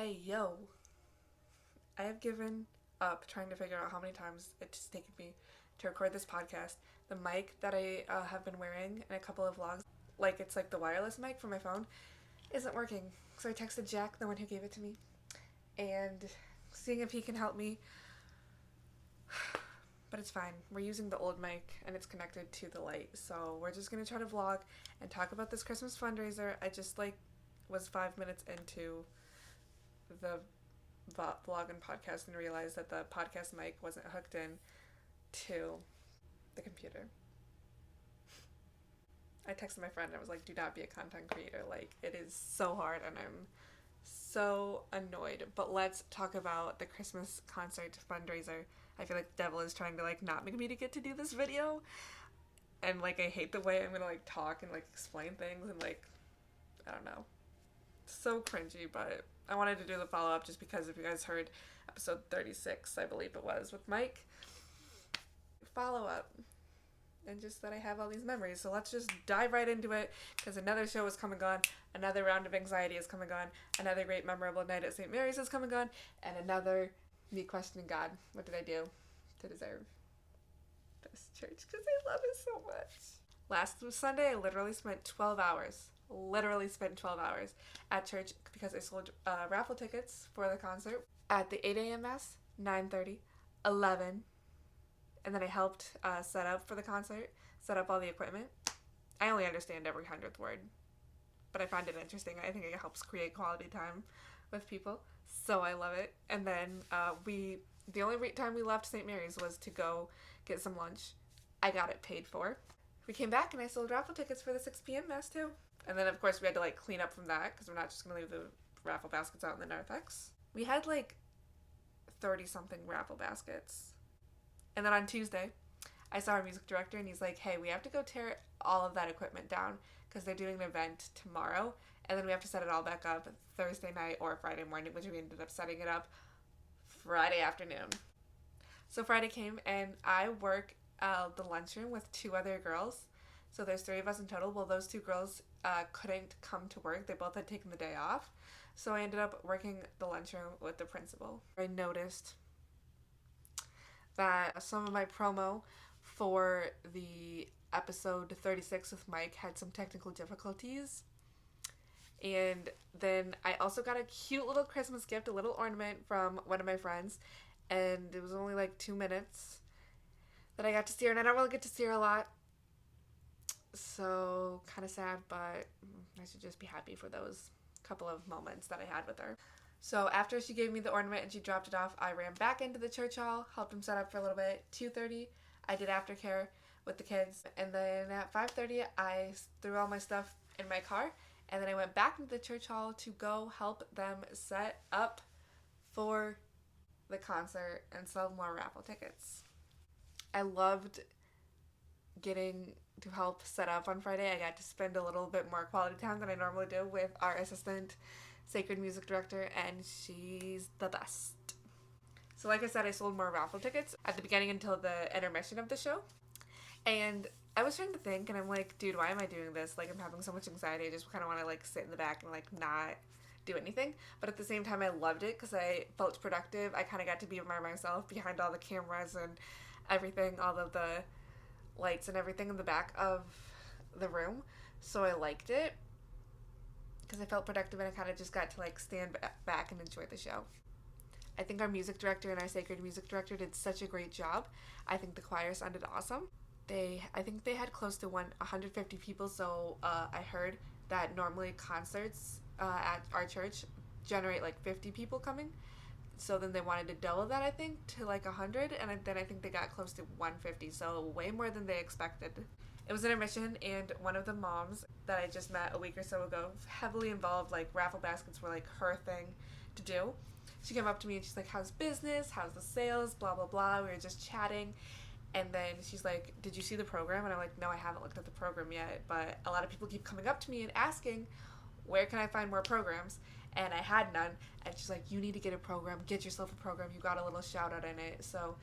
Hey, yo. I have given up trying to figure out how many times it's taken me to record this podcast. The mic that I have been wearing in a couple of vlogs, like it's like the wireless mic for my phone, isn't working. So I texted Jack, the one who gave it to me, and seeing if he can help me. But it's fine. We're using the old mic and it's connected to the light. So we're just going to try to vlog and talk about this Christmas fundraiser. I just was 5 minutes into the vlog and podcast and realized that the podcast mic wasn't hooked in to the computer. I texted my friend and I was like, do not be a content creator. Like, it is so hard and I'm so annoyed. But let's talk about the Christmas concert fundraiser. I feel like the devil is trying to not make me to get to do this video. And I hate the way I'm gonna talk and explain things and I don't know. So cringy, but I wanted to do the follow-up just because if you guys heard episode 36, I believe it was, with Mike, follow-up, and just that I have all these memories. So let's just dive right into it, because another show is coming on, another round of anxiety is coming on, another great memorable night at St. Mary's is coming on, and another me questioning God. What did I do to deserve this church? Because I love it so much. Last Sunday, I literally spent 12 hours at church because I sold raffle tickets for the concert at the 8 a.m. Mass, 9:30, 11, and then I helped set up for the concert, set up all the equipment. I only understand every 100th word, but I find it interesting. I think it helps create quality time with people, so I love it. And then the only time we left St. Mary's was to go get some lunch. I got it paid for. We came back and I sold raffle tickets for the 6 p.m. Mass too. And then, of course, we had to clean up from that because we're not just going to leave the raffle baskets out in the narthex. We had 30-something raffle baskets. And then on Tuesday, I saw our music director and he's like, hey, we have to go tear all of that equipment down because they're doing an event tomorrow. And then we have to set it all back up Thursday night or Friday morning, which we ended up setting it up Friday afternoon. So Friday came and I work the lunchroom with 2 other girls. So there's 3 of us in total. Well, those 2 girls couldn't come to work. They both had taken the day off. So I ended up working the lunchroom with the principal. I noticed that some of my promo for the episode 36 with Mike had some technical difficulties. And then I also got a cute little Christmas gift, a little ornament from one of my friends. And it was only 2 minutes that I got to see her. And I don't really get to see her a lot. So kind of sad, but I should just be happy for those couple of moments that I had with her. So after she gave me the ornament and she dropped it off, I ran back into the church hall, helped them set up for a little bit. 2:30, I did aftercare with the kids, and then at 5:30, I threw all my stuff in my car, and then I went back into the church hall to go help them set up for the concert and sell more raffle tickets. I loved getting to help set up on Friday. I got to spend a little bit more quality time than I normally do with our assistant sacred music director, and she's the best. So like I said, I sold more raffle tickets at the beginning until the intermission of the show, and I was trying to think, and I'm like, dude, why am I doing this? I'm having so much anxiety. I just kind of want to sit in the back and not do anything. But at the same time, I loved it because I felt productive. I kind of got to be by myself behind all the cameras and everything, all of the lights and everything in the back of the room. So I liked it because I felt productive and I kind of just got to stand back and enjoy the show. I think our music director and our sacred music director did such a great job. I think the choir sounded awesome. I think they had close to 150 people, so I heard that normally concerts at our church generate 50 people coming. So then they wanted to double that, I think, to 100, and then I think they got close to 150, so way more than they expected. It was intermission, and one of the moms that I just met a week or so ago, heavily involved, raffle baskets were her thing to do. She came up to me and she's like, how's business? How's the sales? Blah, blah, blah. We were just chatting. And then she's like, did you see the program? And I'm like, no, I haven't looked at the program yet, but a lot of people keep coming up to me and asking, where can I find more programs? And I had none, and she's like, you need to get a program, get yourself a program, you got a little shout out in it. So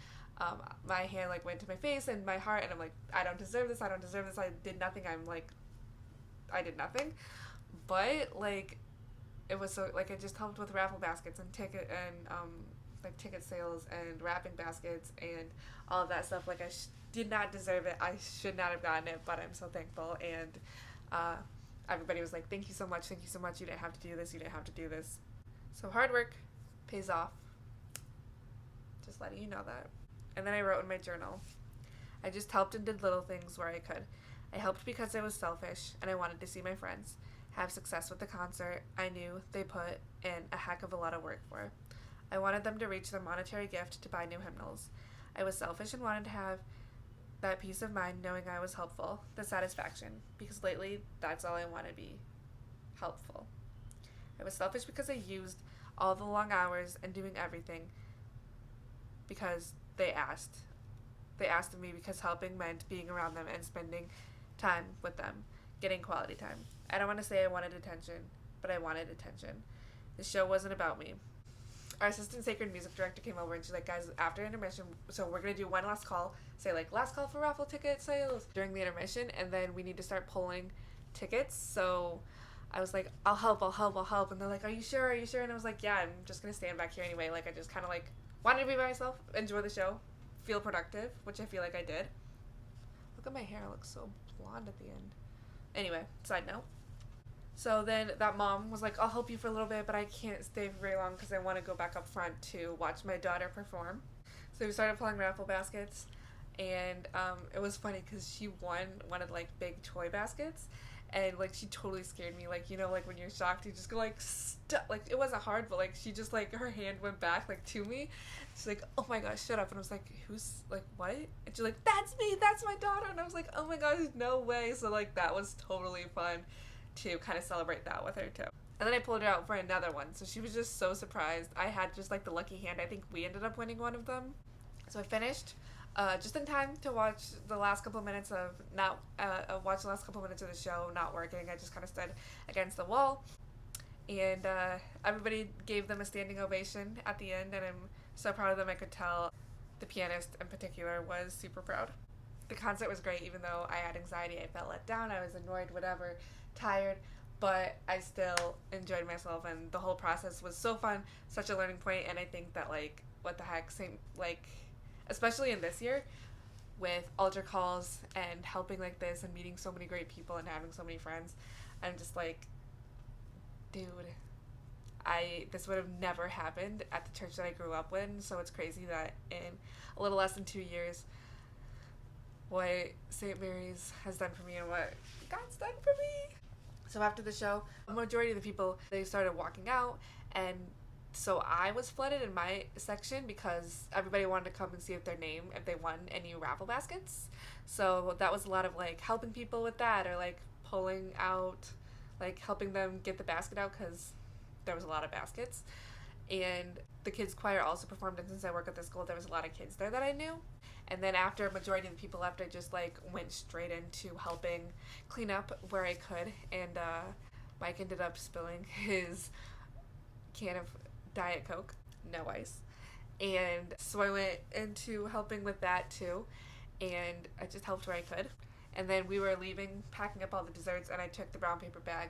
my hand went to my face and my heart, and I'm like, I don't deserve this, I did nothing, I did nothing, but it was so, like, it just helped with raffle baskets and like ticket sales and wrapping baskets and all of that stuff. Like, I did not deserve it. I should not have gotten it, but I'm so thankful. And everybody was like, thank you so much, you didn't have to do this, So hard work pays off. Just letting you know that. And then I wrote in my journal, I just helped and did little things where I could. I helped because I was selfish and I wanted to see my friends have success with the concert I knew they put in a heck of a lot of work for. I wanted them to reach their monetary gift to buy new hymnals. I was selfish and wanted to have that peace of mind knowing I was helpful, the satisfaction, because lately that's all I want to be, helpful. I was selfish because I used all the long hours and doing everything because they asked. They asked of me because helping meant being around them and spending time with them, getting quality time. I don't want to say I wanted attention, but I wanted attention. The show wasn't about me. Our assistant sacred music director came over and she's like, guys, after intermission, so we're going to do one last call, say like, last call for raffle ticket sales during the intermission, and then we need to start pulling tickets. So I was like, I'll help. And they're like, are you sure? And I was like, yeah, I'm just going to stand back here anyway. Like, I just kind of like wanted to be by myself, enjoy the show, feel productive, which I feel like I did. Look at my hair, it looks so blonde at the end. Anyway, side note. So then that mom was like, I'll help you for a little bit, but I can't stay for very long because I want to go back up front to watch my daughter perform. So we started pulling raffle baskets, and it was funny because she wanted like big toy baskets, and like she totally scared me. Like, you know, like when you're shocked, you just go like, like it wasn't hard, but like she just like her hand went back like to me. She's like, oh my gosh, shut up. And I was like, who's like, what? And she's like, that's me, that's my daughter. And I was like, oh my gosh, no way. So like that was totally fun to kind of celebrate that with her too. And then I pulled her out for another one, so she was just so surprised. I had just like the lucky hand. I think we ended up winning one of them. So I finished just in time to watch the last couple of minutes of the show not working. I just kind of stood against the wall, and everybody gave them a standing ovation at the end, and I'm so proud of them. I could tell the pianist in particular was super proud. The concert was great, even though I had anxiety. I felt let down. I was annoyed, whatever, tired, but I still enjoyed myself, and the whole process was so fun, such a learning point. And I think that, like, what the heck, especially in this year with altar calls and helping like this and meeting so many great people and having so many friends, I'm just like, dude, this would have never happened at the church that I grew up in. So it's crazy that in a little less than 2 years, what St. Mary's has done for me and what God's done for me. So after the show, the majority of the people, they started walking out, and so I was flooded in my section because everybody wanted to come and see if they won any raffle baskets. So that was a lot of like helping people with that, or like pulling out, like helping them get the basket out because there was a lot of baskets. And the kids choir also performed, and since I work at the school, there was a lot of kids there that I knew. And then after a majority of the people left, I just like went straight into helping clean up where I could. And Mike ended up spilling his can of Diet Coke, no ice. And so I went into helping with that too. And I just helped where I could. And then we were leaving, packing up all the desserts, and I took the brown paper bag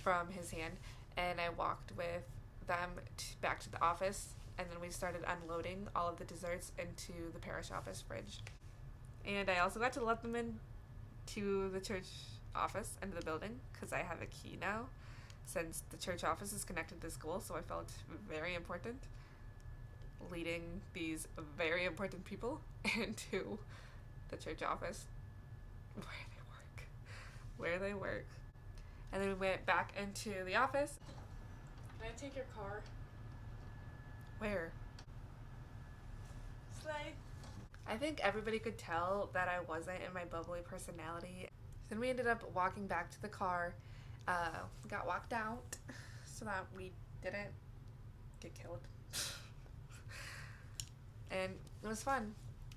from his hand, and I walked with them back to the office. And then we started unloading all of the desserts into the parish office fridge. And I also got to let them in to the church office, into the building, because I have a key now, since the church office is connected to the school, so I felt very important leading these very important people into the church office where they work. And then we went back into the office. Can I take your car? Where? Slay. I think everybody could tell that I wasn't in my bubbly personality. Then we ended up walking back to the car, got walked out so that we didn't get killed. And it was fun.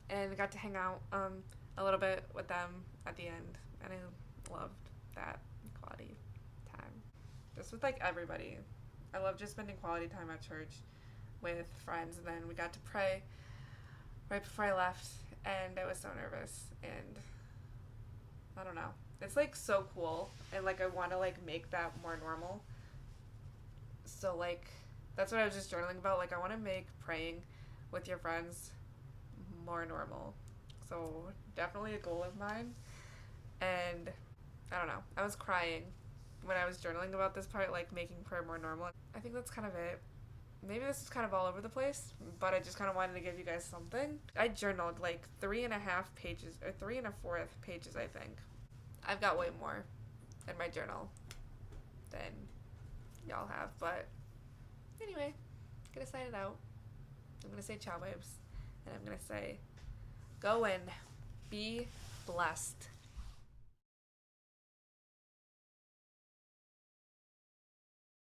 And I got to hang out a little bit with them at the end. And I loved that quality time. Just with like everybody. I love just spending quality time at church with friends. And then we got to pray right before I left, and I was so nervous, and I don't know. It's like so cool, and like I want to like make that more normal. So, like, that's what I was just journaling about. Like, I want to make praying with your friends more normal. So, definitely a goal of mine. And, I don't know. I was crying when I was journaling about this part, like, making prayer more normal. I think that's kind of it. Maybe this is kind of all over the place, but I just kind of wanted to give you guys something. I journaled, like, 3.5 pages, or 3 1/4 pages, I think. I've got way more in my journal than y'all have, but anyway, I'm gonna sign it out. I'm gonna say ciao, babes, and I'm gonna say, go and be blessed.